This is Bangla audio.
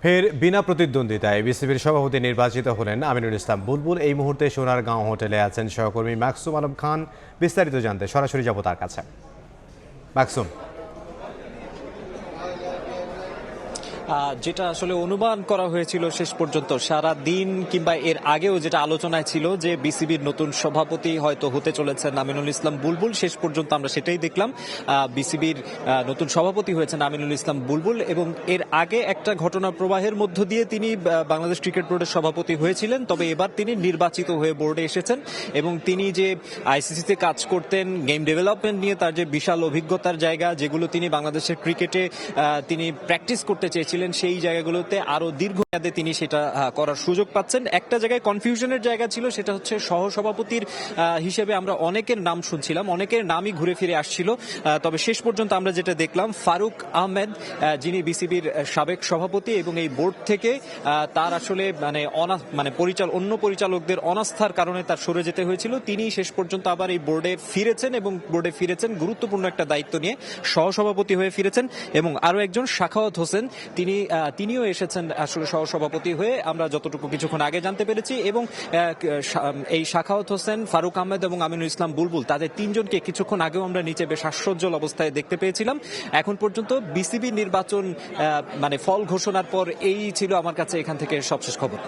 ফের বিনা প্রতিদ্বন্দ্বিতায় বিসিবির সভাপতি নির্বাচিত হলেন আমিনুল ইসলাম বুলবুল। এই মুহূর্তে সোনারগাঁও হোটেলে আছেন সহকর্মী মাকসুম আলম খান। বিস্তারিত জানতে সরাসরি যাব তার কাছে। মাকসুম, যেটা আসলে অনুমান করা হয়েছিল শেষ পর্যন্ত সারা দিন কিংবা এর আগেও যেটা আলোচনায় ছিল যে বিসিবির নতুন সভাপতি হয়তো হতে চলেছেন আমিনুল ইসলাম বুলবুল, শেষ পর্যন্ত আমরা সেটাই দেখলাম। বিসিবির নতুন সভাপতি হয়েছেন আমিনুল ইসলাম বুলবুল এবং এর আগে একটা ঘটনা প্রবাহের মধ্য দিয়ে তিনি বাংলাদেশ ক্রিকেট বোর্ডের সভাপতি হয়েছিলেন, তবে এবার তিনি নির্বাচিত হয়ে বোর্ডে এসেছেন এবং তিনি যে আইসিসিতে কাজ করতেন, গেম ডেভেলপমেন্ট নিয়ে তার যে বিশাল অভিজ্ঞতার জায়গা, যেগুলো তিনি বাংলাদেশের ক্রিকেটে তিনি প্র্যাকটিস করতে চেয়েছিলেন, সেই জায়গাগুলোতে আরো দীর্ঘমেয়াদে তিনি সেটা করার সুযোগ পাচ্ছেন। একটা জায়গায় কনফিউশনের জায়গা ছিল, সেটা হচ্ছে সহসভাপতির হিসেবে আমরা অনেকের নাম শুনছিলাম, অনেকের নামই ঘুরে ফিরে আসছিল, তবে শেষ পর্যন্ত আমরা যেটা দেখলাম ফারুক আহমেদ, যিনি বিসিবির সাবেক সভাপতি এবং এই বোর্ড থেকে তার আসলে অন্য পরিচালকদের অনাস্থার কারণে তার সরে যেতে হয়েছিল, তিনি শেষ পর্যন্ত আবার এই বোর্ডে ফিরেছেন এবং বোর্ডে ফিরেছেন গুরুত্বপূর্ণ একটা দায়িত্ব নিয়ে, সহসভাপতি হয়ে ফিরেছেন। এবং আরো একজন সাখাওয়াত হোসেন, তিনিও এসেছেন আসলে সহসভাপতি হয়ে, আমরা যতটুকু কিছুক্ষণ আগে জানতে পেরেছি। এবং এই সাখাওয়াত হোসেন, ফারুক আহমেদ এবং আমিনুল ইসলাম বুলবুল, তাদের তিনজনকে কিছুক্ষণ আগেও আমরা নিচে বেশ হাস্যোজ্জ্বল অবস্থায় দেখতে পেয়েছিলাম। এখন পর্যন্ত বিসিবি নির্বাচন ফল ঘোষণার পর এই ছিল আমার কাছে এখান থেকে সবশেষ খবর।